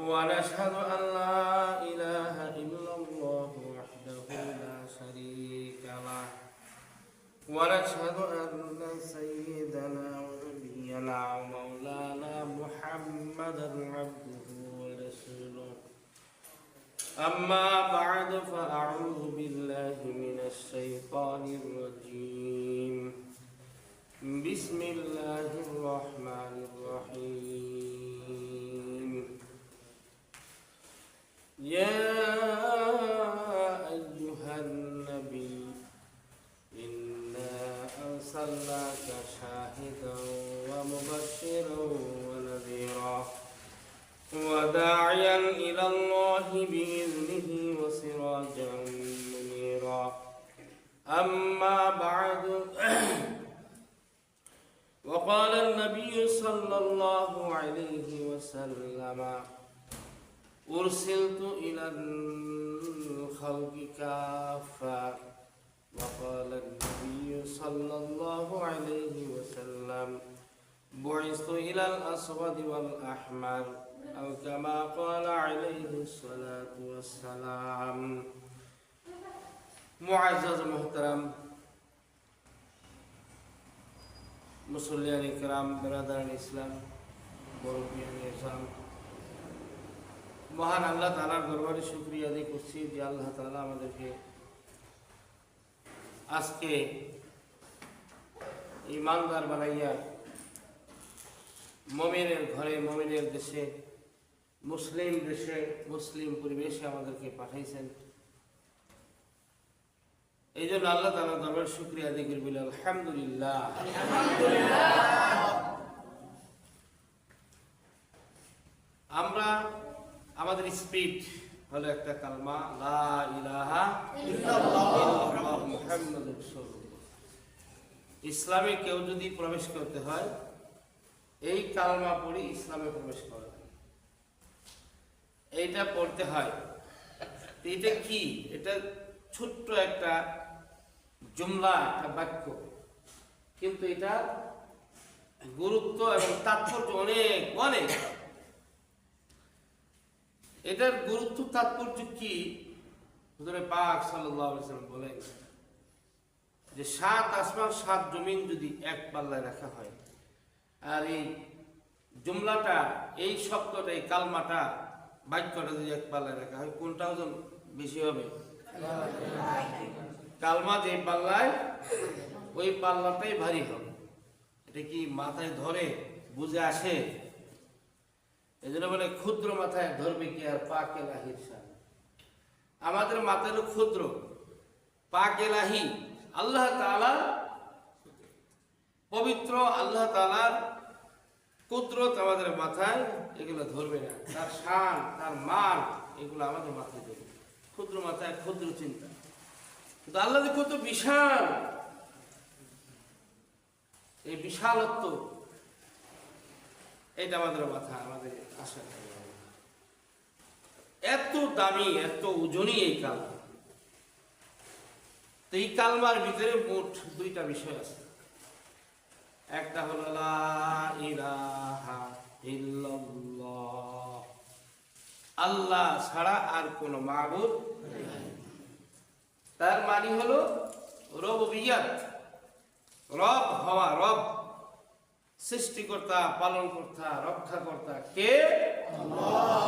ونشهد أن لا إله إلا الله وحده لا شريك له ونشهد أن سيدنا ونبينا ومولانا محمدا عبده ورسوله أما بعد فأعوذ بالله من الشيطان الرجيم بسم الله الرحمن الرحيم يا أيها النبي إنا أرسلناك شاهدا ومبشرا ونذيرا وداعيا إلى الله بإذنه وسراجا منيرا أما بعد وقال النبي صلى الله عليه وسلم أرسلت إلى الخلق كافة وقال النبي صلى الله عليه وسلم بعثت إلى الأسود والأحمر أو كما قال عليه الصلاة والسلام معزز محترم মুসল্লিয়ান ইকরাম বিরাদারান ইসলাম মুরব্বিয়ান ইসলাম মহান আল্লাহ তাআলার দরবারে শুকরিয়া আদায় করছি যে আল্লাহ তাআলা আমাদেরকে আজকে ঈমানদার বানাইয়া মুমিনের ঘরে মুমিনের দেশে মুসলিম দেশে মুসলিম পরিবেশে আমাদেরকে পাঠাইছেন। এই জন্য আল্লাহ তাআলার দরবারে শুকরিয়া আদায় করি বলি আলহামদুলিল্লাহ। আমরা আমাদের স্পিড হলো একটা কালমা লা ইলাহা ইল্লাল্লাহ মুহাম্মাদুর রাসূলুল্লাহ। ইসলামে কেউ যদি প্রবেশ করতে হয় এই কালমা পড়ে ইসলামে প্রবেশ করা হয়, এইটা পড়তে হয়। এটা কি? এটা ছোট্ট একটা জুমলা, একটা বাক্য, কিন্তু এটা গুরুত্ব এবং তাৎপর্য অনেক অনেক। এটার গুরুত্ব তাৎপর্য কি? হুজুর পাক সাল্লাল্লাহু আলাইহি ওয়াসাল্লাম বলেন যে 7 আসমান 7 জমিন যদি এক পাল্লায় রাখা হয় আর এই জুমলাটা, এই শব্দটা, এই কালমাটা, বাক্যটা যদি এক পাল্লায় রাখা হয় কোনটা ওজন বেশি হবে? কালমা যে পাল্লায় ওই পাল্লাটাই ভারী হবে। এটা কি মাথায় ধরে বুঝে আসে? এই জন্য বলে ক্ষুদ্র মাথায় ধরবে কি আর পাক এলাহির শান। আমাদের মাথায় হলো ক্ষুদ্র, পাক এলাহি আল্লাহ তাআলা পবিত্র, আল্লাহ তাআলার কুদরত আমাদের মাথায় এগুলো ধরবে না। তার শান, তার মান, এগুলো আমাদের মাথায় ধরবে। ক্ষুদ্র মাথায় ক্ষুদ্র চিন্তা, কিন্তু আল্লাহ কত বিশাল, এই বিশালত্ব এটা আমাদের মাথা, আমাদের আশা। এত দামি, এত ওজনই এই কালমা। তো এই কালমার ভিতরে মোট 2টা বিষয় আছে। একটা হলো লা ইলাহা ইল্লাল্লাহ, আল্লাহ ছাড়া আর কোনো মাবুদ নেই। তার মানে হলো রুবুবিয়্যাত, রব হওয়া, রব সৃষ্টিকর্তা, পালনকর্তা, রক্ষাকর্তা কে?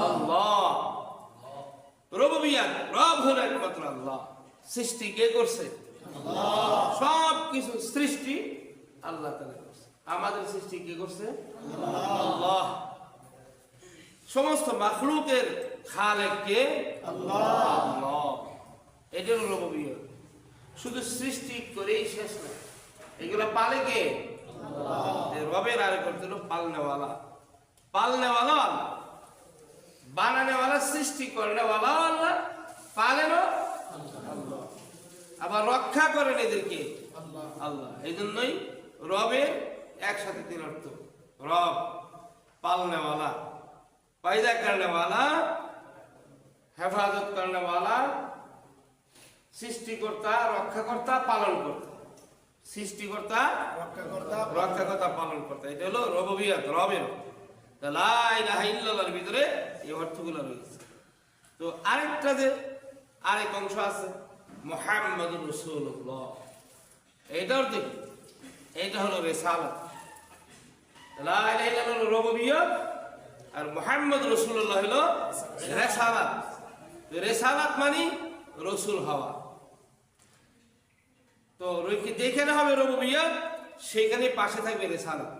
আল্লাহ। রুবুবিয়্যাত, রব হলো একমাত্র আল্লাহ। সৃষ্টি কে করছে? আল্লাহ। সব কিছু সৃষ্টি আল্লাহ তাআলা করছে। আমাদের সৃষ্টি কে করছে? আল্লাহ। সমস্ত মাখলুকের খালেক কে? আল্লাহ। এটা হলো রুবুবিয়্যাত। শুধু সৃষ্টি করেই শেষ না, এগুলো পালে কে? আল্লাহ। রবের আরেক অর্থ হলো পালনেওয়ালা। পালনেওয়ালা আল্লাহ, বানানেওয়ালা, সৃষ্টি করনেওয়ালা আল্লাহ, পালেনও আল্লাহ, আবার রক্ষা করেন এদেরকে আল্লাহ। এই জন্যই রবের একসাথে 3 অর্থ। রব, পালনেওয়ালা, पैदा करने वाला, हेफाजत करने वाला, সৃষ্টিকর্তা, রক্ষাকর্তা, পালনকর্তা। সৃষ্টিকর্তা, রক্ষাকর্তা, পালনকর্তা, এটা হলো রুবুবিয়্যাত, রবের। লা ইলাহা ইল্লাল্লাহর ভিতরে এই অর্থগুলো রয়েছে। তো আরেকটা যে আরেক অংশ আছে মুহাম্মাদুর রাসূলুল্লাহ, এইটা অর্থ কি? এইটা হলো রিসালাত। লা ইলাহা ইল্লাল্লাহ হলো রুবুবিয়্যাত, আর মুহাম্মদ রাসূলুল্লাহ হলো রিসালাত। রিসালাত মানে রসুল হওয়া। তো যেখানে হবে রুবুবিয়্যাত সেইখানে পাশে থাকবে রিসালাত।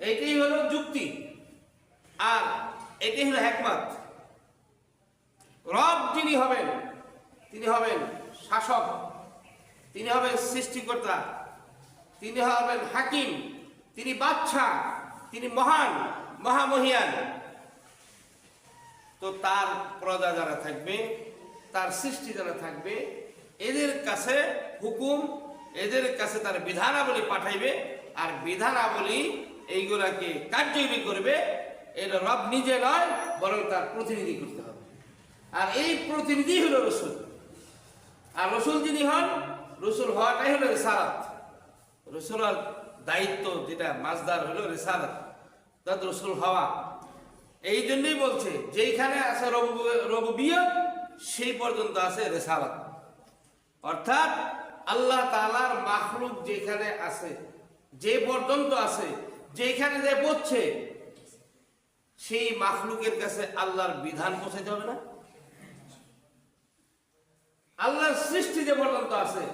এইটাই হলো যুক্তি, আর এটাই হলো হিকমত। রব যিনি হবেন তিনি হবেন শাসক, তিনি হবেন সৃষ্টিকর্তা, তিনি হবেন হাকিম, তিনি বাদশা, তিনি মহান মহামহিয়ান। তো তার প্রজা যারা থাকবে, তার সৃষ্টি যারা থাকবে, এদের কাছে হুকুম, এদের কাছে তার বিধানাবলী পাঠাইবে, আর বিধানাবলী এইগুলাকে কার্যকরী করবে। এটা রব নিজে নয়, বরং তার প্রতিনিধি করতে হবে, আর এই প্রতিনিধি হলো রসুল। আর রসুল যিনি হন, রসুল হওয়াটাই হলো রিসালাত। রসুলের দায়িত্ব যেটা মাজদার হলো রিসালাত, তার রসুল হওয়া। এই জন্যই বলছে যেখানে আছে রুবুবিয়্যাত সেই পর্যন্ত আছে রিসালাত। অর্থাৎ আল্লাহ তাআলার মাখলুক যেখানে আছে, যে পর্যন্ত আছে, যেখানে যে পড়ছে, সেই মাখলুকের কাছে আল্লাহর বিধান পৌঁছাইতে হবে না? আল্লাহর সৃষ্টি যে পর্যন্ত আছে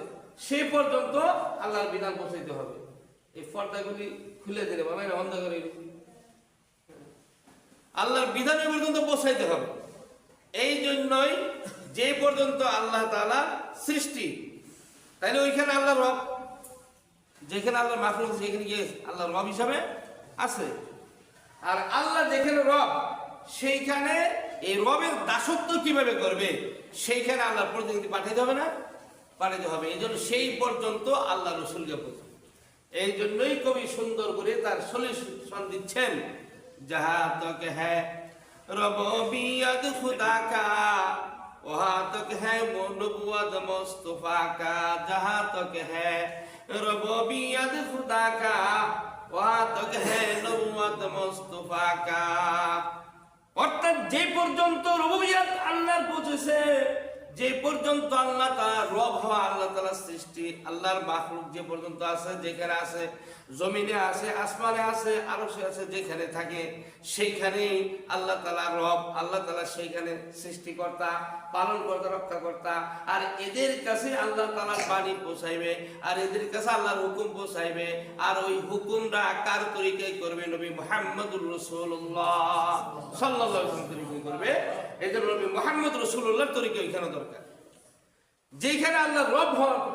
সেই পর্যন্ত আল্লাহর বিধান পৌঁছাইতে হবে। এই পর্দাগুলি খুলে দিলে মানে বন্ধ করে আল্লাহর বিধান পর্যন্ত পৌঁছাইতে হবে। এই জন্যই যে পর্যন্ত আল্লাহ তাআলা সৃষ্টি, তাইলে ওইখানে আল্লাহ রব, যেখানে আল্লাহর মাখলুক সেখানে গিয়ে আল্লাহ রব হিসাবে আছে। আর আল্লাহ যেখানে রব, সেইখানে এই রবের দাসত্ব কিভাবে করবে, সেইখানে আল্লাহর প্রতিনিধি পাঠাইতে হবে না? পাঠাইতে হবে। এই জন্য সেই পর্যন্ত আল্লাহ রসুলকে পৌঁছে। এই জন্যই কবি সুন্দর করে তার সলিউশন দিচ্ছেন, যাহা তক হ্যাঁ রবিয়ত খুদা কা, ওহা তক হ্যাঁ নবুয়ত মুস্তাফা কা, যাহা তক হ্যাঁ রবিয়ত খুদা কা, ওহা তক হ্যাঁ নবুয়ত মুস্তাফা কা। অর্থাৎ যে পর্যন্ত রুবুবিয়্যাত আল্লাহর পৌঁছেছে, যে পর্যন্ত আল্লাহ তাআলা রব হওয়া, আল্লাহ তাআলার সৃষ্টি, আল্লাহর মাখলুক যে পর্যন্ত আছে, যেখানে আছে, জমিনে আছে, আসমানে আছে, আরশে আছে, যেখানে থাকে সেইখানেই আল্লাহ তাআলা রব। আল্লাহ তাআলা সেইখানে সৃষ্টিকর্তা, পালনকর্তা, রক্ষাকর্তা। আর এদের কাছে আল্লাহ তাআলার বাণী পৌঁছাইবে, আর এদের কাছে আল্লাহর হুকুম পৌঁছাইবে। আর ওই হুকুমটা কার তরিকায় করবে? নবী মুহাম্মদুর রাসূলুল্লাহ সাল্লাল্লাহু আলাইহি ওয়াসাল্লাম তরিকায় করবে। এই জন্য নবী মুহাম্মদ রাসূলুল্লাহর তরিকা ওইখানে দরকার। যেখানে আল্লাহ রব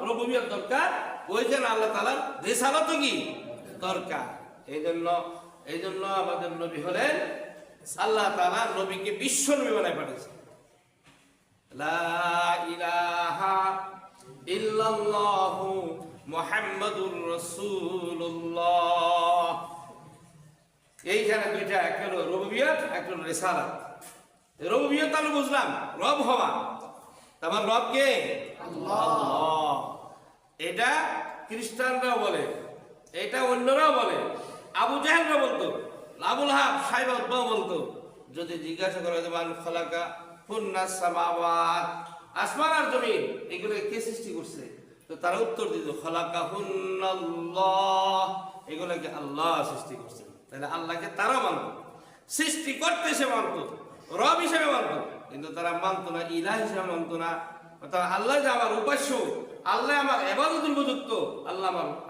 রুবুবিয়্যাত দরকার, ওইখানে আল্লাহ তাআলার রিসালাত কি দরকার। এই জন্য আমাদের নবী হলেন, আল্লাহ তাআলা নবীকে বিশ্ব নবী বানায় পাঠিয়েছেন। লা ইলাহা ইল্লাল্লাহু মুহাম্মাদুর রাসূলুল্লাহ। এইখানে দুইটা, একটা হলো রুবুবিয়্যাত, একটা হলো রিসালাত। রুবুবিয়্যাত আমরা বুঝলাম রব হওয়া, তারপর রব কে? আল্লাহ। এটা খ্রিস্টানরাও বলে, এটা অন্যরাও বলে। আবু জাহেলরা বলতো, আবুল হাব সাইবা উতবাও বলতো। যদি জিজ্ঞাসা করা হয় মান খালাকা হুন্নাস সামাওয়াত, আসমান আর জমিন এগুলো কে সৃষ্টি করছে, তো তারা উত্তর দিত খালাকা হুন্নাল্লাহ, এগুলোকে আল্লাহ সৃষ্টি করছেন। তাহলে আল্লাহকে তারা মানত, সৃষ্টি করতে সে মানত, রব হিসেবে মানত, কিন্তু তারা মানত না ইলাহ হিসেবে মানত না। অর্থাৎ আল্লাহ যে আমার উপাস্য, আল্লাহ আমার ইবাদতের উপযুক্ত,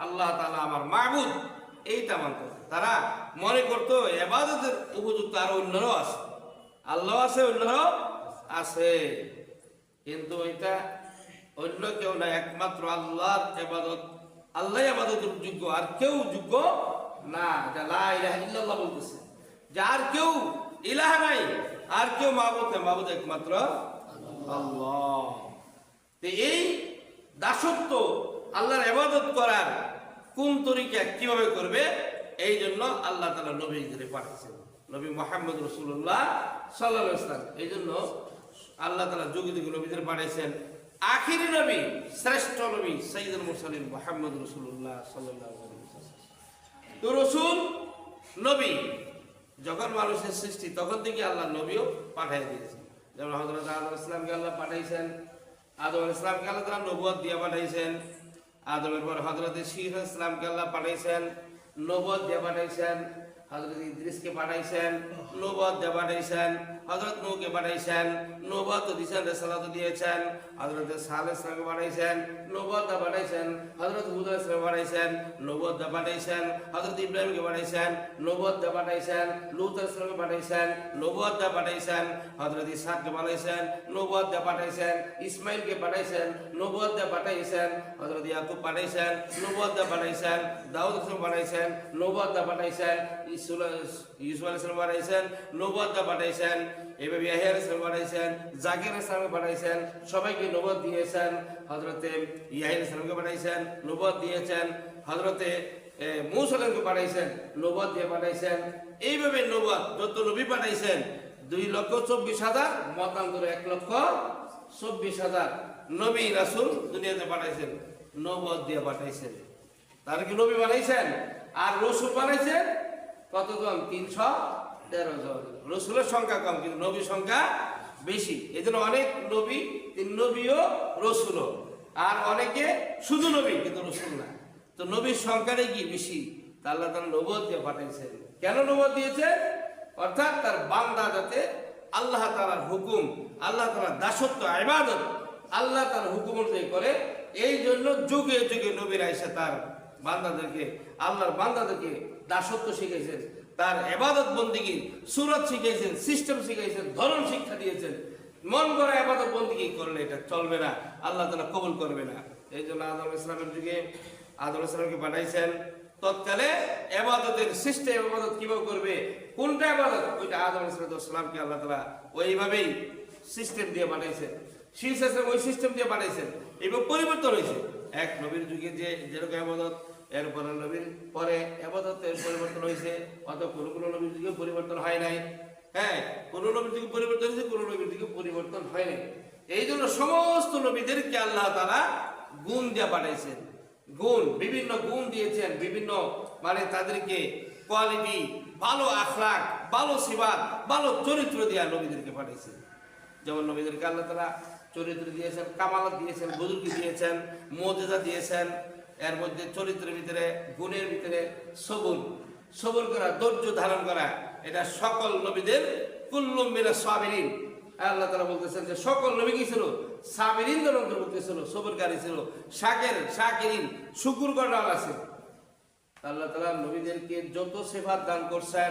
আল্লাহ তাআলা আমার মাবুদ, এইটা মানত। তারা মনে করতো ইবাদতের উপযুক্ত আর অন্যরাও আছে, আল্লাহ আছে, অন্যরাও আছে, কিন্তু এটা অন্য কেউ না, একমাত্র আল্লাহর ইবাদত, আল্লাহ ইবাদতের যোগ্য, আর কেউ যোগ্য না। এটা লা ইলাহা ইল্লাল্লাহ বলতেছে যে আর কেউ ইলাহ নাই, আর কেউ মাবুদ নাই, মাবুদ একমাত্র আল্লাহ। এই দাসত্ব, আল্লাহর ইবাদত করার কোন তরিকা কিভাবে করবে, এই জন্য আল্লাহ তাআলা নবী হিসেবে পাঠিয়েছেন, নবী মুহাম্মদ রাসূলুল্লাহ সাল্লাল্লাহু আলাইহি ওয়াসাল্লাম। এই জন্য আল্লাহ তাআলা যুগে যুগে নবীদের পাঠিয়েছেন। আখিরি নবী, শ্রেষ্ঠ নবী সাইয়্যিদুল মুরসালিন মুহাম্মদ রাসূলুল্লাহ সাল্লাল্লাহু আলাইহি ওয়াসাল্লাম। তো রাসূল নবী, যখন মানুষের সৃষ্টি তখন থেকে আল্লাহ নবীও পাঠিয়ে দিয়েছেন। যেমন হযরত আদম আলাইহিস সালামকে আল্লাহ পাঠাইছেন, আদম আলাইহিস সালামকে আল্লাহ তাআলা নবুয়ত দিয়ে পাঠাইছেন। আদমের পর হযরত শীস আলাইহিস সালামকে আল্লাহ পাঠাইছেন, নবুয়ত দিয়ে পাঠাইছেন। হযরত ইদ্রিসকে পাঠাইছেন, নবুয়ত দিয়ে পাঠাইছেন। হযরত নূহকে পাঠাইছেন, নবুয়ত দিয়েছেন, রিসালাত দিয়েছেন। হযরত সালেহ আলাইহিস সালামকে পাঠাইছেন, নবুয়ত দিয়ে পাঠাইছেন। হযরত হুদ আলাইহিস সালামকে পাঠাইছেন, নবুয়ত দিয়ে পাঠাইছেন। হযরত ইব্রাহিমকে পাঠাইছেন, নবুয়ত দিয়ে পাঠাইছেন। লূত আলাইহিস সালামকে পাঠাইছেন, নবুয়ত দিয়ে পাঠাইছেন। হযরত ইসহাককে পাঠাইছেন, নবুয়ত দিয়ে পাঠাইছেন। ইসমাঈলকে পাঠাইছেন, নবুয়ত দিয়ে পাঠাইছেন। হযরত ইয়াকুব পাঠাইছেন, নবুয়ত দিয়ে পাঠাইছেন। দাউদ আলাইহিস সালাম পাঠাইছেন, নবুয়ত দিয়ে পাঠাইছেন। ইউসুফ আলাইহিস সালাম পাঠাইছেন, নবুয়ত দিয়ে পাঠাইছেন। এভাবে ইয়াহইয়া আলাইহিস সালাম পাঠাইছেন, জাকির আলাইহিস সালামকে পাঠাইছেন, সবাইকে নবুয়ত দিয়েছেন। হযরতে ইয়াহইয়া আলাইহিস সালামকে পাঠাইছেন, নবুয়ত দিয়েছেন। হযরতে মূসা আলাইহিসসালামকে পাঠাইছেন, নবুয়ত দিয়ে পাঠাইছেন। এইভাবে নবুয়ত যত নবী পাঠাইছেন 2,24,000, মতান্তরে 1,24,000 নবী রাসূল দুনিয়াতে পাঠাইছেন, নবুয়ত দিয়ে পাঠাইছেন। তার কি নবী বানাইছেন? আর রসুল বানাইছেন কতজন? 313 জন। রসুলের সংখ্যা কম, কিন্তু নবীর সংখ্যা বেশি। এই জন্য অনেক নবী, নবীও রসুলও, আর অনেকে শুধু নবী কিন্তু রসুল না। তো নবীর সংখ্যাটাই কি বেশি? তা আল্লাহ তাআলা নবুয়ত দিয়ে পাঠাইছেন। কেন নবুয়ত দিয়েছেন? অর্থাৎ তার বান্দা যাতে আল্লাহ তাআলার হুকুম, আল্লাহ তাআলার দাসত্ব, ইবাদত আল্লাহ তাআলার হুকুম অনুযায়ী করে। এই জন্য যুগে যুগে নবীরা এসে তার বান্দাদেরকে, আল্লাহর বান্দাদেরকে দাসত্ব শিখাইছেন, তার ইবাদত বন্দেগীর সুরত শিখাইছেন, সিস্টেম শিখাইছেন, ধরন শিক্ষা দিয়েছেন। মন করা ইবাদত বন্দেগী করলে এটা চলবে না, আল্লাহ তাআলা কবুল করবে না। এই জন্য আদম আলাইহিস সালামের যুগে আদম আলাইহিস সালামকে পাঠাইছেন। তৎকালে ইবাদতের সিস্টেম, ইবাদত কিভাবে করবে, কোনটা ইবাদত, ওইটা আদম আলাইহিস সালামকে আল্লাহ তাআলা ওইভাবেই সিস্টেম দিয়ে পাঠাইছেন। শীষ আলাইহিস ওই সিস্টেম দিয়ে পাঠাইছেন। এবার পরিবর্তন হয়েছে। এক নবীর যুগে যে যেরকম ইবাদত, এরপরে নবীর পরে ইবাদতের পরিবর্তন হয়েছে। অত কোনো নবীর যুগে পরিবর্তন হয় নাই। হ্যাঁ, কোন নবীর যুগে পরিবর্তন হয়েছে, কোন নবীর যুগে পরিবর্তন হয় নাই। এই জন্য সমস্ত নবীদেরকে আল্লাহ তাআলা গুণ দিয়ে পাঠাইছেন। গুণ, বিভিন্ন গুণ দিয়েছেন, বিভিন্ন মানে তাদেরকে কোয়ালিটি, ভালো আখলাক, ভালো সিফাত, ভালো চরিত্র দিয়ে নবীদেরকে পাঠাইছেন। যেমন নবীদেরকে আল্লাহ তাআলা চরিত্র দিয়েছেন, কামালত দিয়েছেন, বুজুর্গি দিয়েছেন, মুজিজা দিয়েছেন। এর মধ্যে চরিত্রের ভিতরে, গুণের ভিতরে সবুর, সবুর করা, ধৈর্য ধারণ করা, এটা সকল নবীদের কুল্লুম মিনাস সাবিরিন। আল্লাহ তাআলা বলতেছেন যে সকল নবী কি ছিল? সাবিরিনদের অন্তর্ভুক্ত ছিল, সবরকারী ছিল, শাকিরিন, শুকর করাওয়ালা ছিল। আল্লাহ তাআলা নবীদেরকে যত সিফাত দান করছেন,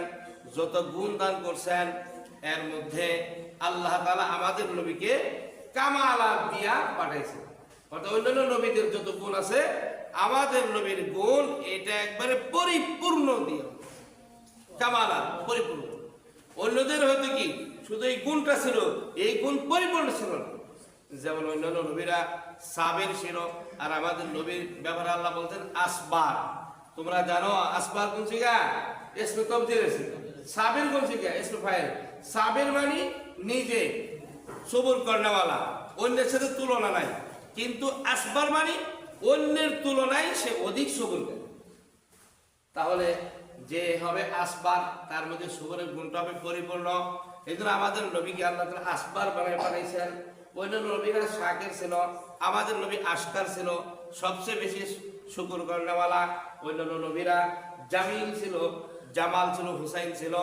যত গুণ দান করছেন, এর মধ্যে আল্লাহ তাআলা আমাদের নবীকে কামালাত দিয়া পাঠাইছেন। অর্থাৎ অন্যান্য নবীদের যত গুণ আছে, আমাদের নবীর গুণ এটা একবারে পরিপূর্ণ দিয়ে, কামালাত পরিপূর্ণ। অন্যদের হয়তো কি শুধু এই গুণটা ছিল, এই গুণ পরিপূর্ণ ছিল না। যেমন অন্যান্য নবীরা সাবির ছিল, আর আমাদের নবীর ব্যাপারে আল্লাহ বলতেন আসবার। তোমরা জানো আসবার কোন শিখা? ইসমে তাফদীল আছে। সাবির কোন শিখা? ইসমে ফাইল। সাবির মানে নিজে সবুর করাওয়ালা, অন্যের সাথে তুলনা নাই। কিন্তু আসবার মানে অন্যের তুলনায় সে অধিক সবুর করে। তাহলে যে হবে আসবার, তার মধ্যে সবুরের গুণটা হবে পরিপূর্ণ। এই জন্য আমাদের নবীকে আল্লাহ তাআলা আসবার বানায় পাঠাইছেন। অন্যান্য নবীরা শাকির ছিল, আমাদের নবী আশকার ছিল, সবচেয়ে বেশি শুকর করাওয়ালা। অন্যান্য নবীরা জামিল ছিল, জামাল ছিল, হুসাইন ছিল,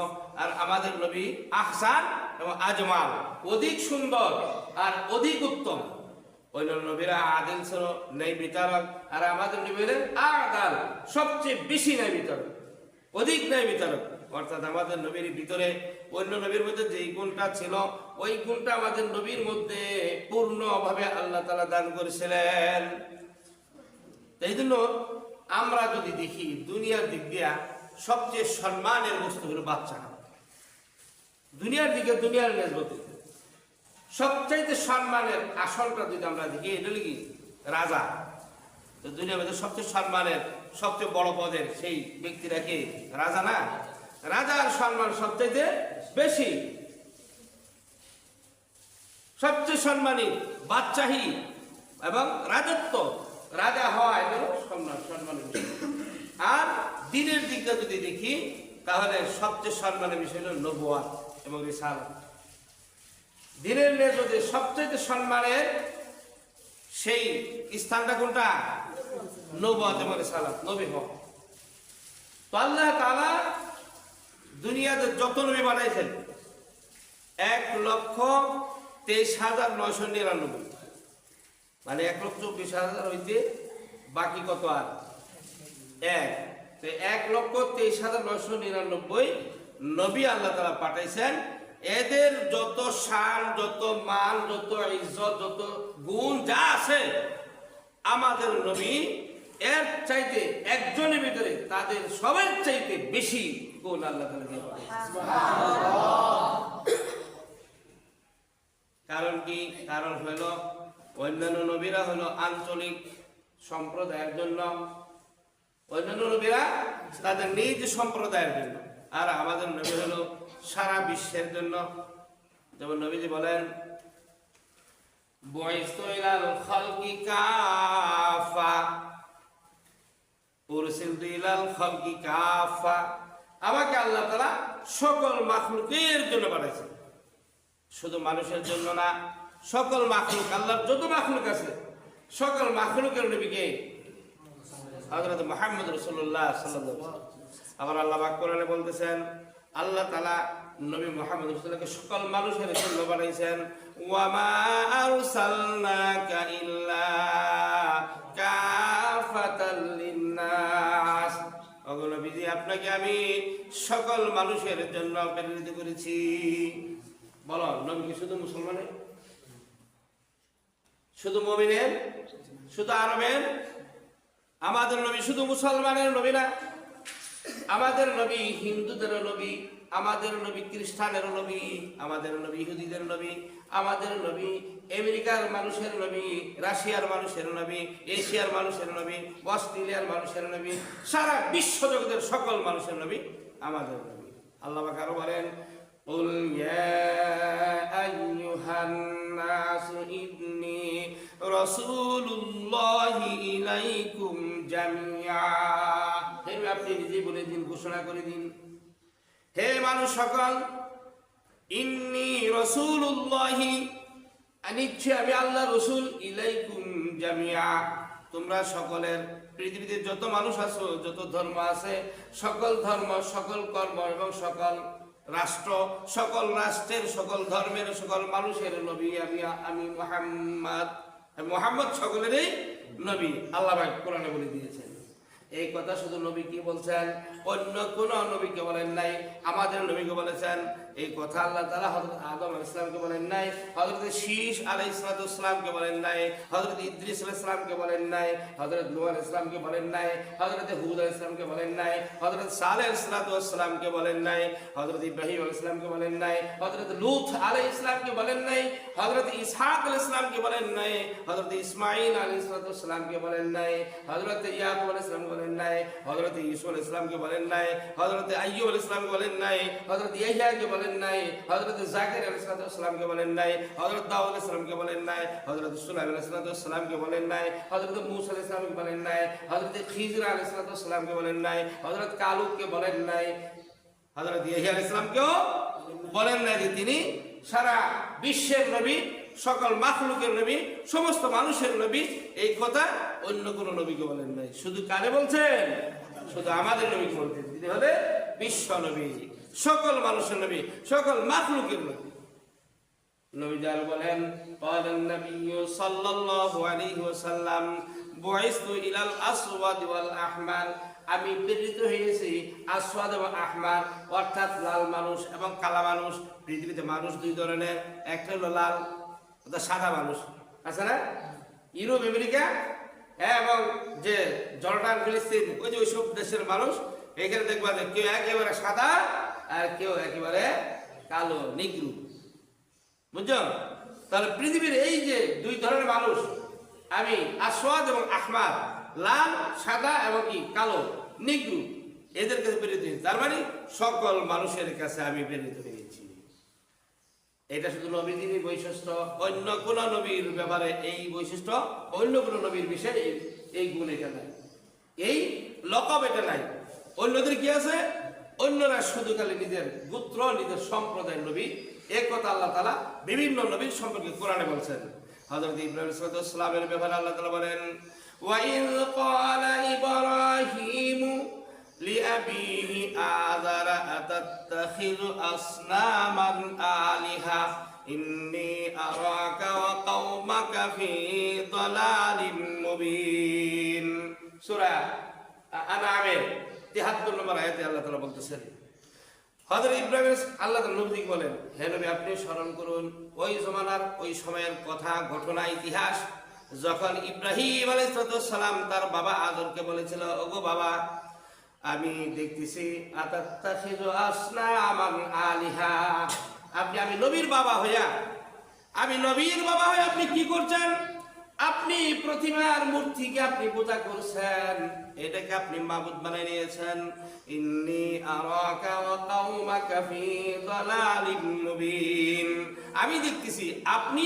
আর আমাদের নবী আহসান এবং আজমাল, অধিক সুন্দর আর অধিক উত্তম। অন্যান্য নবীরা আদিল ছিল, ন্যায় বিচারক, আর আমাদের নবী হলেন আদাল, সবচেয়ে বেশি ন্যায় বিচারক, অধিক ন্যায় বিচারক। অর্থাৎ আমাদের নবীর ভিতরে অন্য নবীর মধ্যে যেই গুণটা ছিল, ওই গুণটা আমাদের নবীর মধ্যে পূর্ণভাবে আল্লাহ তাআলা দান করেছিলেন। এই জন্য আমরা যদি দেখি দুনিয়ার দিক দিয়া সবচেয়ে সম্মানের বস্তু হলো বাচ্চা। দুনিয়ার দিকে, দুনিয়ার নেসবতে সবচাইতে সম্মানের আসলটা যদি আমরা দেখি, এটা হলো কি? রাজা। তো দুনিয়ার মধ্যে সবচেয়ে সম্মানের, সবচেয়ে বড় পদের সেই ব্যক্তিরা কি? রাজা না? রাজার সম্মান সবচাইতে বেশি। সবচেয়ে সম্মানী বাদশাহী এবং রাজত্ব, রাজা হওয়া এগুলো সম্মান। আর দিনের দিকটা যদি দেখি, তাহলে সবচেয়ে সম্মানের বিষয় হলো নবুয়াত এবং রিসালাত। দিনের মধ্যে সবচেয়ে সম্মানের সেই স্থানটা কোনটা? নবুয়াত এবং রিসালাত, নবী হওয়া। তো আল্লাহ তাআলা দুনিয়াতে যত নবী বানাইছেন 1,23,999, মানে 1,24,000 হইতে বাকি কত আর এক, তো 1,23,999 নবী আল্লাহ তাআলা পাঠাইছেন। এদের যত শান, যত মান, যত ইজ্জত, যত গুণ যা আছে, আমাদের নবী এর চাইতে একজনের ভিতরে তাদের সবার চাইতে বেশি গুণ আল্লাহ তাআলা দিয়ে পাঠাইছেন। কারণ কি? কারণ হলো অন্যান্য নবীরা হলো আঞ্চলিক সম্প্রদায়ের জন্য, অন্যান্য নবীরা তাদের নিজ সম্প্রদায়ের জন্য, আর আমাদের নবী হলো সারা বিশ্বের জন্য। যেমন নবীজি বলেন, বুইসতু ইলাল খালকি কাফা, উরসিলতু ইলাল খালকি কাফা, আমাকে আল্লাহ তাআলা সকল মাখলুকের জন্য পাঠাইছেন, শুধু মানুষের জন্য না, সকল মাখলুক, আল্লাহর যত মাখলুক আছে সকল মাখলুকের নবীকে হযরত মুহাম্মদ রাসূলুল্লাহ সাল্লাল্লাহু আলাইহি ওয়াসাল্লাম। আবার আল্লাহ পাক কোরআনে বলতেছেন, আল্লাহ তাআলা নবী মুহাম্মদ রাসূলকে সকল মানুষের জন্য বানাইছেন। ওয়া মা আরসালনাকা ইল্লা কাফাতাল লিন্নাস, ওগো নবীজি আপনাকে আমি সকল মানুষের জন্য প্রেরিত করেছি। বলো, নবী কি শুধু মুসলমানের, শুধু মুমিনের, শুধু আরবের? আমাদের নবী শুধু মুসলমানের নবী না, আমাদের নবী হিন্দুদের নবী, আমাদের নবী খ্রিস্টানের নবী, আমাদের নবী ইহুদিদের নবী, আমাদের নবী আমেরিকার মানুষের নবী, রাশিয়ার মানুষের নবী, এশিয়ার মানুষের নবী, অস্ট্রেলিয়ার মানুষের নবী, সারা বিশ্ব জগতের সকল মানুষের নবী আমাদের নবী। আল্লাহ পাক আরো বলেন, قل يا أيها الناس إني رسول الله إليكم جميعا, হে আপনি নিজে বলে দিন, ঘোষণা করে দিন, হে মানুষ সকল, ইন্নী রাসূলুল্লাহি, নিশ্চয় আমি আল্লাহ রাসূল, ইলাইকুম জামিয়া, তোমরা সকলের, পৃথিবীতে যত মানুষ আছো, যত ধর্ম আছে, সকল ধর্ম, সকল কর্ম এবং সকল রাষ্ট্র, সকল রাষ্ট্রের, সকল ধর্মের, সকল মানুষের নবী আমি মুহাম্মদ সকলেরই নবী, আল্লাহ পাক কোরআনে বলে দিয়েছেন। এই কথা শুধু নবী কি বলছেন, অন্য কোন নবীকে বলেন নাই, আমাদের নবীকে বলেছেন। এই কথা আল্লাহ তাআলা হযরত আদম আলাইহিস সালামকে বলেন নাই, হযরত শীশ আলাইহিস সালামকে বলেন নাই, হযরত ইদ্রিস আলাইহিস সালামকে বলেন নাই, হযরত নূহ আলাইহিস সালামকে বলেন নাই, হযরত হুদ আলাইহিস সালামকে বলেন নাই, হযরত সালেহ আলাইহিস সালামকে বলেন নাই, হযরত ইব্রাহিম আলাইহিস সালামকে বলেন নাই, হযরত লূত আলাইহিস সালামকে বলেন নাই, হযরত ইসহাক আলাইহিস সালামকে বলেন নাই, হযরত ইসমাঈল আলাইহিস সালামকে বলেন নাই, হযরত ইয়াকুব আলাইহিস সালামকে বলেন নাই, হযরত ইউসুফ আলাইহিস সালামকে বলেন নাই, হযরত আইয়ুব আলাইহিস সালামকে বলেন নাই, হযরত ইয়াহইয়াকে বলেন নাই, হযরত জাকির আলাইহিস সালামকে বলেন নাই, হযরত দাউদ আলাইহিস সালামকে বলেন নাই, হযরত সুলাইমান আলাইহিস সালামকে বলেন নাই, হযরত মূসা আলাইহিস সালামকে বলেন নাই, হযরত খিজর আলাইহিস সালামকে বলেন নাই, হযরত কালুবকে বলেন নাই, হযরত ইয়াহইয়া আলাইহিস সালামকেও বলেন নাই যে তিনি সারা বিশ্বের নবী, সকল মাখলুকের নবী, সমস্ত মানুষের নবী। এই কথা অন্য কোন নবীকে বলেন নাই, শুধু কারে বলছেন? শুধু আমাদের নবীকে বলছেন, তিনি হলে বিশ্ব নবী, সকল মানুষের নবী, সকল মাখলুকের নবী। নবী যার বলেন, قال النبي صلى الله عليه وسلم بعثت الى الاسود والاحمر, আমি প্রেরিত হয়েছি আসওয়াদ এবং আহমার, অর্থাৎ লাল মানুষ এবং কালা মানুষ। পৃথিবীতে মানুষ দুই ধরনের, একটা হলো লাল, অর্থাৎ সাদা মানুষ আছে না, ইউরোপ আমেরিকা এবং যে জর্ডান ফিলিস্তিন, ওই যে ওইসব দেশের মানুষ, এখানে দেখবা যে কেউ একেবারে সাদা আর কেউ একেবারে কালো, নিগ্রু, বুঝছো? তাহলে পৃথিবীর এই যে দুই ধরনের মানুষ, আমি আসওয়াদ এবং আহমার, লাল, সাদা এবং কি কালো, নিগ্রু, এদের কাছে প্রেরিত হয়েছি। তার মানে সকল মানুষের কাছে আমি প্রেরিত হয়েছি। এটা শুধু নবীদেরই বৈশিষ্ট্য, অন্য কোন নবীর ব্যাপারে এই বৈশিষ্ট্য, অন্য কোন নবীর বিষয়ে এই গুণ এটা নাই, এই লকব এটা নাই। অন্যদের কি আছে? অন্যরা শুধু খালি নিজের গোত্র নিজের সম্প্রদায়ের নবী, এই কথা আল্লাহ তাআলা বিভিন্ন নবীর সম্পর্কে কোরআনে বলছেন। হযরত ইব্রাহিম আলাইহিস সালামের ব্যাপারে আল্লাহ তাআলা বলেন, ওয়াইয ক্বালা ইব্রাহিমু লিআবিহি আযারা আতাত্তাখিযু আসনামান আলিহা ইন্নী আরাকা ওয়া কওমাকা ফি দালালিম মুবিন। সূরা আনআমের ৭৩ নম্বর আয়াতে আল্লাহ তাআলা বলতেছেন, হযরত ইব্রাহিম আল্লাহ তাআলা নবীকে বলেন, হে নবী আপনি স্মরণ করুন ওই জমানার ওই সময়ের কথা, ঘটনা, ইতিহাস, যখন ইব্রাহিম আলাইহিস সালাম তার বাবা আদরকে বলেছিল, ওগো বাবা আমি দেখতেছি আতাত্তাখিযু আসনামান আলিহা, আমি নবীর বাবা হইয়া আপনি কি করছেন? আপনি প্রতিমার মূর্তিকে আপনি পূজা করছেন, এটাকে আপনি মাবুদ বানিয়ে নিয়েছেন। ইন্নী আরাকা ওয়া কওমাকা ফি দালালিম মুবিন, আমি দেখতেছি আপনি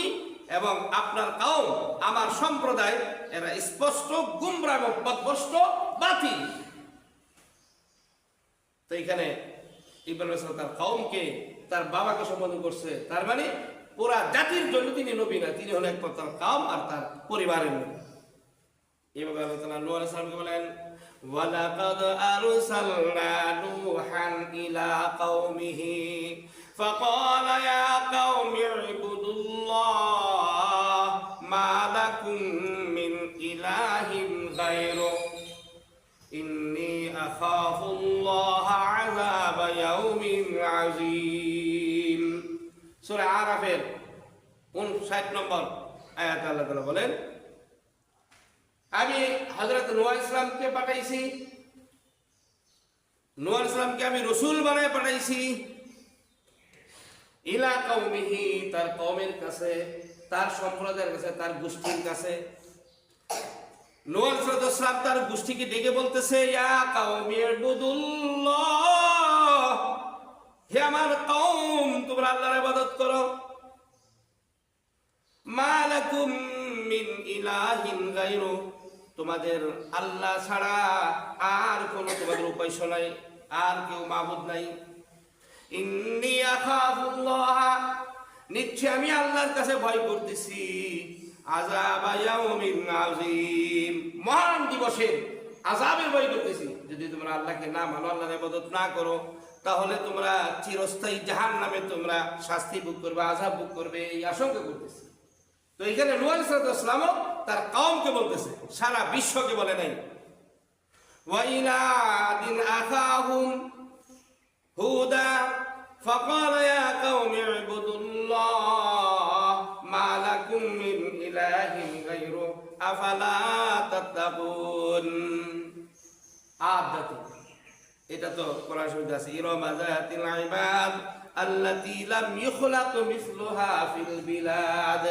এবং আপনার কওম, আমার সম্প্রদায়, এরা স্পষ্ট গুমরা এবং পথভ্রষ্ট বাতিল। তো এখানে ইব্রাহিম তার কওমকে, তার বাবাকে সম্বোধন করছে, তার মানে পুরা জাতির জন্য তিনি নবী না, তিনি হলেন একমাত্র তার কওম আর তার পরিবারের নবী। এভাবে আল্লাহ তাআলা নূহ আলাইহিস সালামকে বলেন, ওয়ালাকাদ আরসালনা নূহান ইলা কওমিহি ফাকালা ইয়া কওমি ইবুদুল্লাহ মা লাকুম মিন ইলাহিন গায়রু ইন্নী আখাফুল্লাহ আযাবা ইয়াউমিন আযীম। সূরা আরাফের 59 নম্বর আয়াতে আল্লাহ তাআলা বলেন, আমি হযরত নূহ আলাইহিস সালামকে পাঠাইছি, নূহ আলাইহিস সালামকে আমি রাসূল বানায় পাঠাইছি, ইলা কওমিহি, তার কওমের কাছে, তার সম্প্রদায়ের কাছে, তার গোষ্ঠীর কাছে। নূহ আলাইহিস সালাম তার গোষ্ঠীকে ডেকে বলতেছে, ইয়া কওমি ইবুদুল্লাহ, হে আমার কওম তোমরা আল্লাহর ইবাদত করো। মা লাকুম মিন ইলাহিন গায়রু, তোমাদের আল্লাহ ছাড়া আর কোনো তোমাদের উপাস্য নাই, আর কেউ মাবুদ নাই। ইন্নী আখাফুল্লাহ, নিশ্চয় আমি আল্লাহর কাছে ভয় করতেছি, আযাবা ইয়াউমিন আযীম, মহান দিবসের আযাবের ভয় করতেছি। যদি তোমরা আল্লাহকে না মানো, আল্লাহর ইবাদত না করো, তাহলে তোমরা চিরস্থায়ী জাহান্নামে তোমরা শাস্তি ভোগ করবে, আযাব ভোগ করবে, এই আশঙ্কা করতেছি। তো এখানে নূহ আলাইহিস সালামও তার কওমকে বলতেছে, সারা বিশ্বকে বলে নাই। ওয়া ইলা আদিন আখাহুম হুদা ফাকালা ইয়া কওমি ইবুদুল্লাহ মা লাকুম মিন ইলাহিন গায়রু আফালা তাত্তাকুন। আদ জাতি, এটা তো কোরআন শরীফে আছে, ইরমা যাতিল ইবাদ আল্লাতী লাম ইখলাক মিসলুহা ফিল বিলাদ।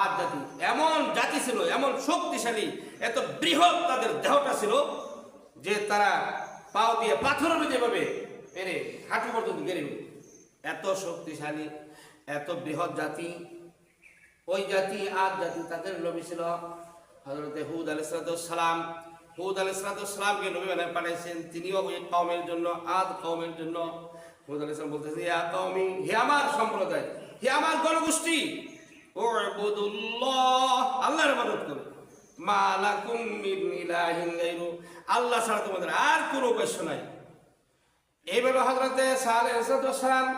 আদ জাতি এমন জাতি ছিল, এমন শক্তিশালী, এত বৃহৎ তাদের দেহটা ছিল যে তারা পাও দিয়ে পাথরের যেভাবে পেরে হাঁটু পর্যন্ত গেড়ে, এত শক্তিশালী, এত বৃহৎ জাতি। ওই জাতি আদ জাতি, তাদের নবী ছিল হযরত হুদ আলাইহিস সালাম। হুদ আলাইহিস সালামকে নবী বানায় পাঠাইছেন, তিনিও ওই কওমের জন্য, আদ কওমের জন্য। হুদ আলাইহিস সালাম বলতেছে, ইয়া কওমি, হে আমার সম্প্রদায়, হে আমার গণগোষ্ঠী, উবুদুল্লাহ, আল্লাহর ইবাদত করো, মা লাকুম মিন ইলাহিন গায়রু, আল্লাহ ছাড়া তোমাদের আর কোনো উপাস্য নাই। এইভাবে হযরত সালেহ আলাইহিস সালাম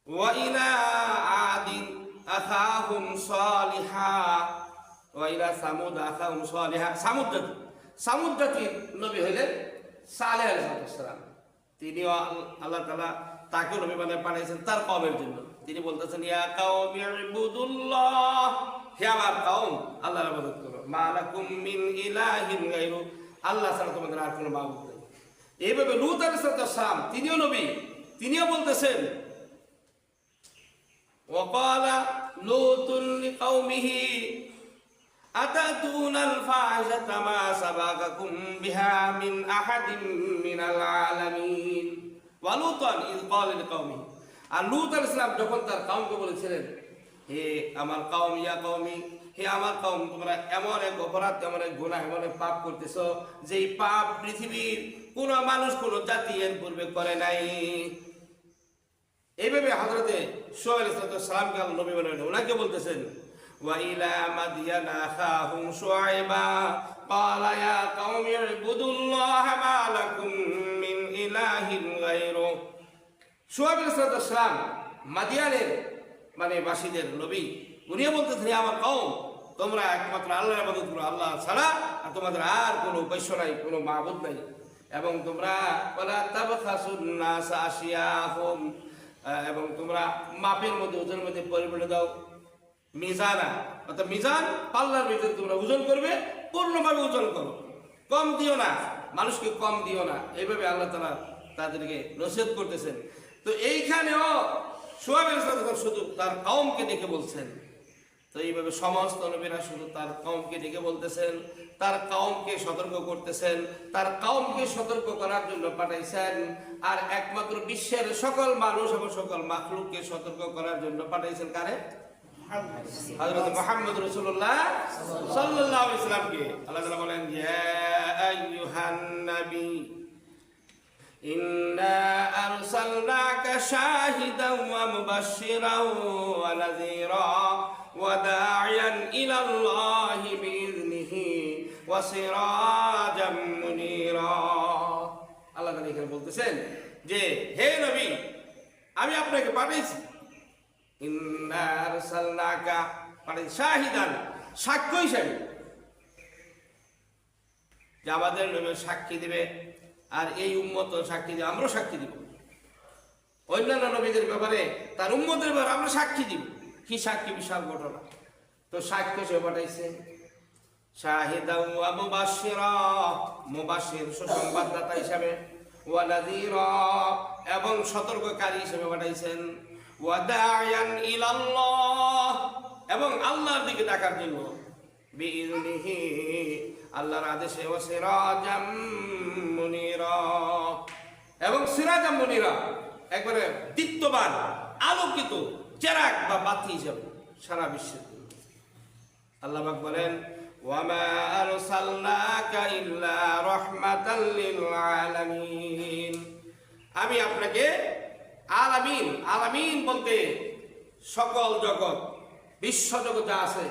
ওয়া ইলা আদিন আখাহুম সালিহা ওয়া ইলা সামুদ আখাহুম সালিহা, সামুদ জাতির নবী হইলেন সালেহ আলাইহিস সালাম। তিনিও আল্লাহ তাআলা তাকে নবী বানায় পাঠিয়েছেন তার কওমের জন্য। তিনি বলতেছেন, ইয়া কওমি ইবুদুল্লাহ, হে আমার কওম আল্লাহর ইবাদত করো, মা লাকুম মিন ইলাহিন গায়রু, আল্লাহ ছাড়া তোমাদের আর কোনো মাবুদ নেই। এইভাবে লূত আলাইহিস সালাম, তিনিও নবী, তিনিও বলতেছেন, ওয়াকালা লূতুন লিকাওমিহি আতাতুনাল ফাহিশাতা মা সাবাকাকুম বিহা মিন আহাদিন মিনাল আলামিন। ওয়া লূতান ইয ক্বালা লিকাওমিহি, আর লূত আলাইহিস সালাম যখন তার কওমকে বলেছিলেন, হে আমার কওম, ইয়া কওমি, হে আমার কওম, তোমরা এমন এক অপরাধ, এমন এক গুনাহ, এমন এক পাপ করতেছো যেই পাপ পৃথিবীর কোন মানুষ, কোন জাতি এর পূর্বে করে নাই। এইভাবে হযরতে শুআয়ব আলাইহিস সালামকে আল্লাহ নবী বানালেন। ওনাকে বলতেছেন ওয়া ইলা মাদিয়ানা আখাহুম শুআয়বা ক্বালা ইয়া কওমি ইবুদুল্লাহা মা লাকুম মিন ইলাহিন গায়রু। শুআয়ব আলাইহিস সালাম মাদিয়ানের মানে বাসীদের নবী, উনিও বলতেছেন আমার কওম, তোমরা একমাত্র আল্লাহর ইবাদত করো, আল্লাহ ছাড়া আর তোমাদের আর কোনো উপাস্য নাই, কোনো মাবুদ নাই। এবং তোমরা ওয়ালা তাবখাসুন নাস আশিয়াহুম, এবং তোমরা মাপের মধ্যে, ওজনের মধ্যে পরিমাণে দাও মিজানা, অর্থাৎ মিজান পাল্লার ভিতরে তোমরা ওজন করবে, পূর্ণভাবে ওজন করো, কম দিও না, মানুষকে কম দিও না। এইভাবে আল্লাহ তাআলা তাদেরকে নসিহত করতেছেন। তো এইখানেও শুআয়ব আলাইহিস সালাম শুধু তার কওমকে ডেকে বলছেন। তো এইভাবে সমস্ত নবীরা শুধু তার কওমকে ডেকে বলতেছেন, তার কওমকে সতর্ক করতেছেন, তার কওমকে সতর্ক করার জন্য পাঠাইছেন। আর একমাত্র বিশ্বের সকল মানুষ এবং সকল মাখলুককে সতর্ক করার জন্য পাঠাইছেন কারে? হযরত মুহাম্মদ রাসূলুল্লাহ সাল্লাল্লাহু আলাইহি ওয়াসাল্লামকে। আল্লাহ তাআলা বলেন ইয়া আইয়ুহান নবী ইন্না আরসালনাকা শাহিদান ওয়া মুবাশশিরান ওয়া নাযীরা ওয়া দা'iয়ান ইলাল্লাহি বিইذনিহি ওয়া সিরাজাম মুনীরা। আল্লাহ তাআলা এখানে বলতেছেন যে হে নবী, আমি আপনাকে পাঠিয়েছি, ইন্না আরসালনাকা পাঠিয়েছি শাহিদান, সাক্ষ্য হিসেবে, যে আমাদের নবী সাক্ষী দিবে আর এই উম্মত সাক্ষী দিবে, আমরাও সাক্ষী দিব। অন্যান্য নবীদের ব্যাপারে, তার উম্মতের ব্যাপারে আমরা সাক্ষী দিব। কি সাক্ষী? বিশাল ঘটনা। তো সাক্ষ্য সে পাঠাইছে। শাহিদান ওয়া মুবাশশিরা, মুবাশশির সুসংবাদদাতা হিসাবে, ওয়া নাযীরা এবং সতর্ককারী হিসেবে পাঠাইছেন, ওয়া দা'iয়ান ইলাল্লাহ এবং আল্লাহর দিকে ডাকার জন্য, বিইذনিহি আল্লাহর আদেশে, ওয়া সিরাজাম মুনীরা এবং সিরাজাম মুনীরা একবারে দীপ্তমান আলোকিত চেরাগ বা বাতি হিসাবে সারা বিশ্বের জন্য। আল্লাহ পাক বলেন ওয়া মা আরসালনাকা ইল্লা রাহমাতাল লিল আলামিন, আমি আপনাকে আলামিন, আলামিন বলতে সকল জগৎ, বিশ্ব জগৎ যা আছে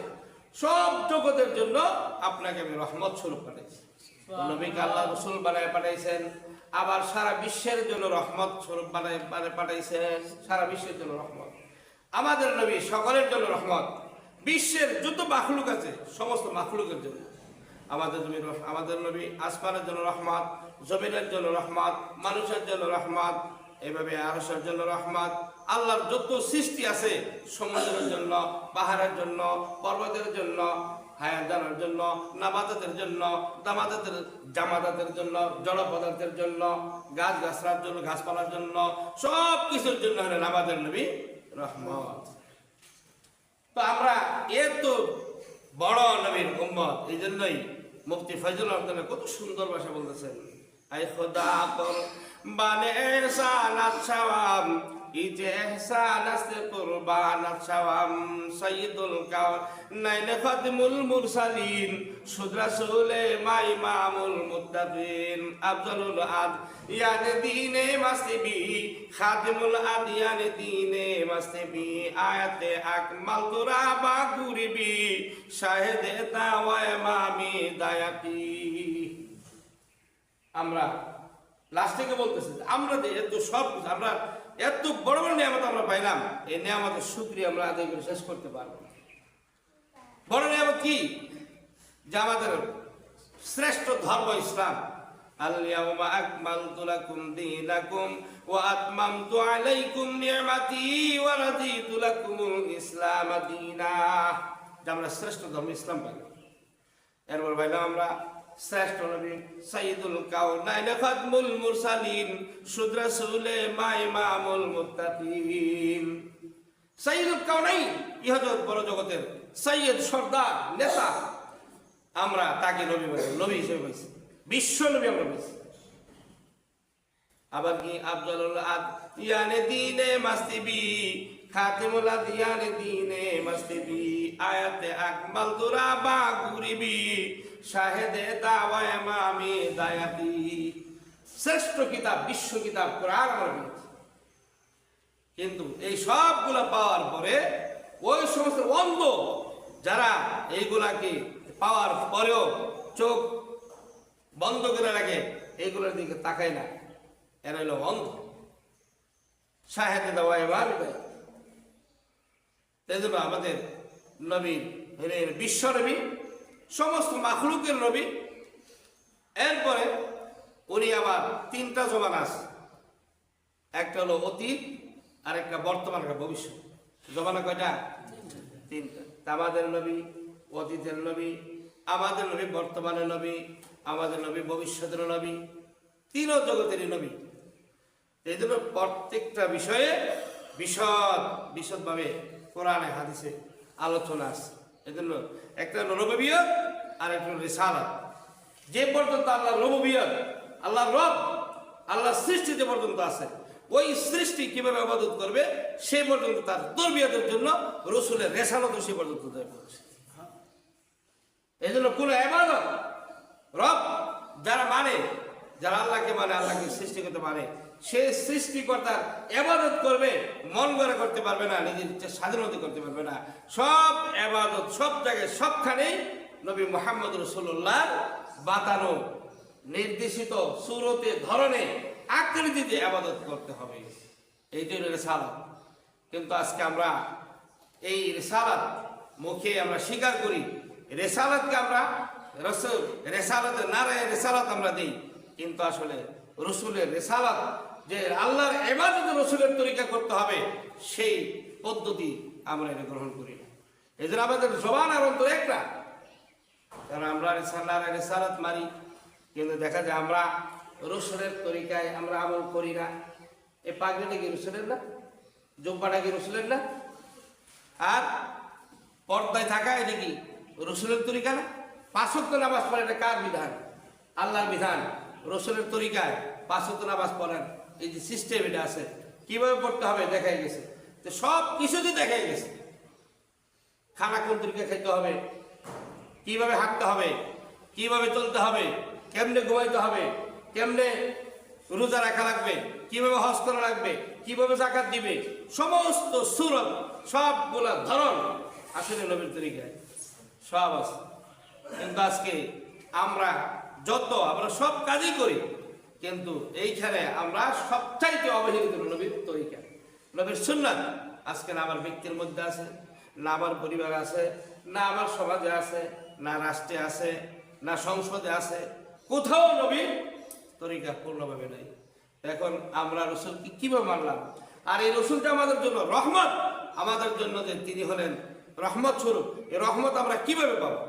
সব জগতের জন্য আপনাকে আমি রহমত স্বরূপ পাঠাইছি। নবীকে আল্লাহ রাসূল বানায় পাঠাইছেন, আবার সারা বিশ্বের জন্য রহমত স্বরূপ বানায় পাঠাইছেন, সারা বিশ্বের জন্য রহমত। আমাদের নবী সকলের জন্য রহমত, বিশ্বের যত মাখলুক আছে সমস্ত মাখলুকের জন্য। আমাদের নবী আসমানের জন্য রহমত, জমিনের জন্য রহমত, মানুষের জন্য রহমত, এভাবে আরশের জন্য রহমত। আল্লাহর যত সৃষ্টি আছে সমুদ্রের জন্য, পাহাড়ের জন্য, পর্বতের জন্য, হায়াদানের জন্য, নাবাতাতের জন্য, জামাদাতের জন্য, জড় পদার্থের জন্য, গাছগাছড়ার জন্য, গাছপালার জন্য, সব কিছুর জন্য হলেন আমাদের নবী রহমত। তো আমরা এত বড় নবীর উম্মত, এই জন্যই মুফতি ফয়জুল রহমান কত সুন্দর ভাষা বলতেছেন, আই খোদা কর বানে এহসানাত সাওয়াম, ইজে এহসানাতে কুরবানাত সাওয়াম, সাইয়্যিদুল কাওনাইন খাদিমুল মুরসালিন, সুদরাসুলে মা ইমামুল মুত্তাকিন, আফজালুল আদিয়ান দীনে মাসতিবি, খাদিমুল আদিয়ান দীনে মাসতিবি, আয়াতে আকমাল তুরাবা গুরিবি, শাহেদে দাওয়া ইমামি দায়াতি। আমরা লাস্ট থেকে বলতেছি আমরা যে এত সব আমরা এত বড় বড় নিয়ামত আমরা পাইলাম, এই নিয়ামতের শুকরিয়া আমরা আদায় করে শেষ করতে পারবো না। বড় নিয়ামত কি? যে আমাদের শ্রেষ্ঠ ধর্ম ইসলাম। আল-ইয়াওমা আকমালতু লাকুম দীনাকুম ওয়া আতমামতু আলাইকুম নি'মাতি ওয়া রাদিতু লাকুমুল ইসলাম দীনা। যে আমরা শ্রেষ্ঠ ধর্ম ইসলাম পাইলাম। এরপর পাইলাম আমরা শ্রেষ্ঠ নবী সাইয়্যিদুল কাওনাইন খাতমুল মুরসালিন, সুদরাসুলে মা ইমামুল মুত্তাকিন। সাইয়্যিদুল কাওনাইন ইহজগৎ বড় জগতের সাইয়্যিদ, সর্দার, নেতা, আমরা তাকে নবী বলি, নবী হিসেবে বলছি, বিশ্ব নবী আমরা বলছি। আবার কি আফজালুল আদিয়ানে দীনে মাসতিবি, খাতিমুল আদিয়ান দিনে মস্তিবি আয়াতে আকমাল দুরাবা গুরিবি শাহেদে দাওয়া ইমামি দায়াতি। শ্রেষ্ঠ কিতাব, বিশ্ব কিতাব কোরআন আমার বলেছে। কিন্তু এই সবগুলা পাওয়ার পরে ওই সমস্ত অন্ধ যারা এইগুলাকে পাওয়ার পরেও চোখ বন্ধ করে রাখে, এইগুলোর দিকে তাকায় না, এরা হলো অন্ধ। শাহেদে দাওয়া ইমামি দায়াতি। এই জন্য আমাদের নবী বিশ্ব নবী, সমস্ত মাখলুকের নবী। এরপরে উনি আবার তিনটা জমানা আছে, একটা হলো অতীত, আর একটা বর্তমান, একটা ভবিষ্যৎ। জমানা কয়টা? তিনটা। আমাদের নবী অতীতের নবী, আমাদের নবী বর্তমানের নবী, আমাদের নবী ভবিষ্যতের নবী, তিনও জগতেরই নবী। এই জন্য প্রত্যেকটা বিষয়ে বিশদভাবে কোরআনে হাদিসে আলোচনা আছে। এই জন্য একটা রুবুবিয়ত আর একটা রিসালাত। যে পর্যন্ত আল্লাহ রুবুবিয়ত, আল্লাহ রব, আল্লাহ সৃষ্টি যে পর্যন্ত আছে, ওই সৃষ্টি কিভাবে ইবাদত করবে সে পর্যন্ত তার তরবিয়তের জন্য রসুলের রেসালত সে পর্যন্ত দেয় পড়ছে। এই জন্য কোন ইবাদত রব যারা মানে, যারা আল্লাহকে মানে, আল্লাহকে সৃষ্টি করতে মানে, সে সৃষ্টিকর্তার ইবাদত করবে, মন গড়া করতে পারবে না, নিজের ইচ্ছা স্বাধীনতা করতে পারবে না। সব ইবাদত সব জায়গায় সবখানেই নবী মুহাম্মদ রাসূলুল্লাহ বাতানো নির্দেশিত সুরতে ধরনে আকৃতিতে ইবাদত করতে হবে। এই জন্য রিসালাত। কিন্তু আজকে আমরা এই রিসালাত মুখে আমরা স্বীকার করি, রিসালাতকে আমরা রসুল রিসালাতের নারায়ে রিসালাত আমরা দিই, কিন্তু আসলে রসুলের রিসালাত যে আল্লাহর ইবাদত রসুলের তরিকা করতে হবে সেই পদ্ধতি আমরা এটা গ্রহণ করি না। এই জন্য আমাদের জবান আর অন্তর একটা, কারণ আমরা রিসালাত মারি, কিন্তু দেখা যায় আমরা রসুলের তরিকায় আমরা আমল করি না। এই পাগড়িটা কি রসুলের না? জুব্বাটা কি রসুলের না? আর পর্দায় থাকা এটা কি রসুলের তরিকা না? 5 ওয়াক্ত নামাজ পড়ে, এটা কার বিধান? আল্লাহর বিধান। রসুলের তরিকায় 5 ওয়াক্ত নামাজ পড়েন, এই যে সিস্টেম এটা আছে, কিভাবে পড়তে হবে দেখাই গেছে। তো সব কিছুতে দেখাই গেছে, খানা কোন তরিকা খাইতে হবে, কিভাবে হাঁটতে হবে, কিভাবে চলতে হবে, কেমনে ঘুমাইতে হবে, কেমনে রোজা রাখা লাগবে, কিভাবে হজ করা লাগবে, কিভাবে জাকাত দিবে, সমস্ত সূরত সবগুলা ধরন আসলে নবীর তরিকায় সব আছে। কিন্তু আজকে আমরা আমরা সব কাজই করি, কিন্তু এইখানে আমরা সবচাইতে অবহেলিত নবীর তরিকা, নবীর সুন্নাত। আজকে না আমার ব্যক্তির মধ্যে আছে, না আমার পরিবার আছে, না আমার সমাজে আছে, না রাষ্ট্রে আছে, না সংসদে আছে, কোথাও নবীর তরিকা পূর্ণভাবে নাই। এখন আমরা রসুলকে কিভাবে মানলাম? আর এই রসুলটা আমাদের জন্য রহমত, আমাদের জন্য যে তিনি হলেন রহমত স্বরূপ, এই রহমত আমরা কিভাবে পাবো?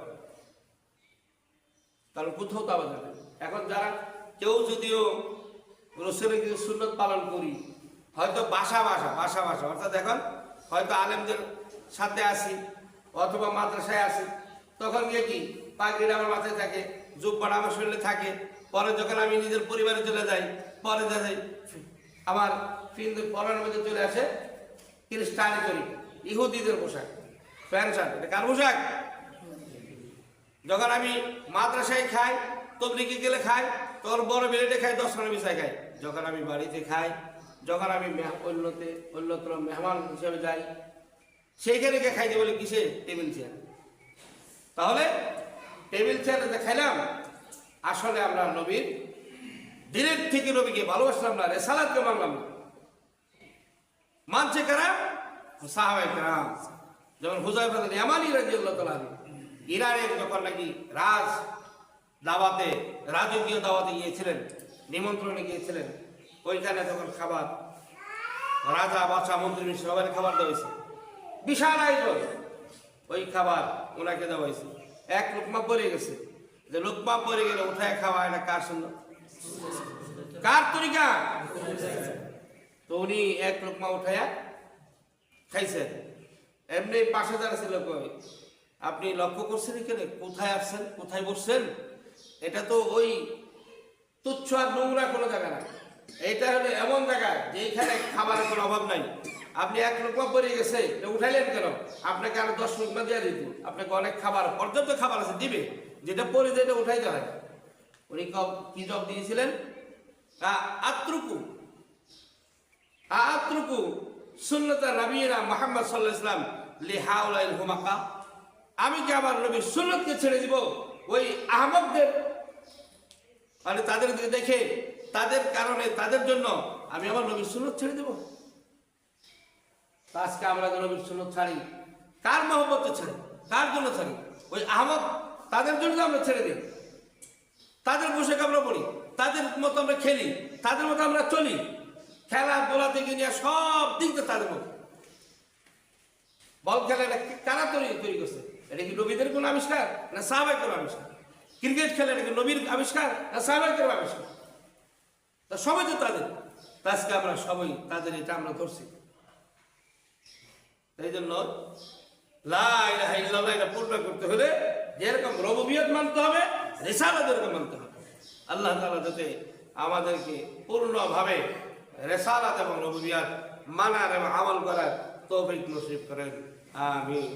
কারণ কোথাও তো আমাদের নেই। এখন যারা কেউ যদিও রসুলের কিছু সুন্নত পালন করি, হয়তো ভাষা অর্থাৎ এখন হয়তো আলেমদের সাথে আসি অথবা মাদ্রাসায় আসি, তখন গিয়ে কি পাগড়িটা আমার মাথায় থাকে, জুব্বাটা আমার শরীরে থাকে, পরে যখন আমি নিজের পরিবারে চলে যাই, পরে যাই আমার পরার মধ্যে চলে আসে খ্রিস্টানি করি, ইহুদিদের পোশাক, প্যান্ট শার্ট। এটা কার পোশাক? যখন আমি মাদ্রাসায় খাই, তবলিগে গেলে খাই, তখন বড় বেলেটে খাই, 10 খানা মিশাই খাই। যখন আমি বাড়িতে খাই, যখন আমি অন্যত্র মেহমান হিসেবে যাই, সেইখানে গিয়ে খাইতে বলে কিসে? Table chair. তাহলে টেবিল চেয়ারে খাইলাম, আসলে আমরা নবীর দিনের থেকে নবীকে ভালোবাসলাম না, রিসালাতকে মানলাম না। মানছে কারা? সাহাবায়ে কেরাম। যেমন হুযায়ফা বিন ইয়ামানী রাদিয়াল্লাহু তাআলা ইরানের যখন নাকি রাজকীয় দাওয়াতে গিয়েছিলেন, নিমন্ত্রণে গিয়েছিলেন, ওইখানে যখন খাবার, রাজা বাদশা মন্ত্রী সবাই খাবার দেওয়া হয়েছে, বিশাল আয়োজন, ওই খাবার ওনাকে দেওয়া হয়েছে। এক লোকমা পড়ে গেছে, যে লোকমা পড়ে গেলে উঠায় খাওয়া, এটা কার সুন্নাত? কার তরিকা? তো উনি এক লোকমা উঠায়া খাইছেন। এমনি পাশে যারা ছিল, আপনি লক্ষ্য করছেন এখানে কোথায় আসছেন, কোথায় বসছেন? এটা তো ওই তুচ্ছ আর নোংরা কোনো জায়গা না, এটা হলো এমন জায়গা যেখানে খাবারের কোনো অভাব নাই। আপনি 1 লোকমা পড়ে গেছে, উঠাইলেন কেন? আপনাকে আরো 10 লোকমা দিয়ে দিত, আপনাকে অনেক খাবার, পর্যাপ্ত খাবার আছে দিবে, যেটা পরে যেটা উঠাইতে হয়। উনি কি জব দিয়েছিলেন? আত্রুকু আত্রুকু সুন্নতা নবীনা মুহাম্মদ সাল্লাল্লাহু আলাইহি ওয়াসাল্লাম লিহাউলাইল হুমাকা, আমি কি আমার নবীর সুন্নতকে ছেড়ে দিব ওই আহমকদের, মানে তাদের দেখে, তাদের কারণে, তাদের জন্য আমি আমার নবীর সুন্নত ছেড়ে দেব? আজকে আমরা নবীর সুন্নত ছাড়ি, কার মহব্বতে ছাড়ি, কার জন্য ছাড়ি? ওই আহমক তাদের জন্য আমরা ছেড়ে দিই, তাদের পোশাক আমরা পড়ি, তাদের মতো আমরা খেলি, তাদের মতো আমরা চলি, খেলাধুলা থেকে নিয়ে সব দিক দিয়ে তাদের মতো। বল খেলা এটা কারা তৈরি করছে? এটা কি নবীদের কোন আবিষ্কার না সাহাবায়ে কেরামের আবিষ্কার? ক্রিকেট খেলা এটা কি নবীর আবিষ্কার না সাহাবায়ে কেরামের আবিষ্কার? তা সবাই তো তাদের। আজকে আমরা সবাই তাদের এটা আমরা ধরছি। এই জন্য লা ইলাহা ইল্লাল্লাহ এটা পূর্ণ করতে হলে যেরকম রুবুবিয়ত মানতে হবে, রিসালাত এরকম মানতে হবে। আল্লাহ তাআলা যাতে আমাদেরকে পূর্ণভাবে রিসালাত এবং রুবুবিয়ত মানার এবং আমল করার তৌফিক নসিব করেন। আমিন।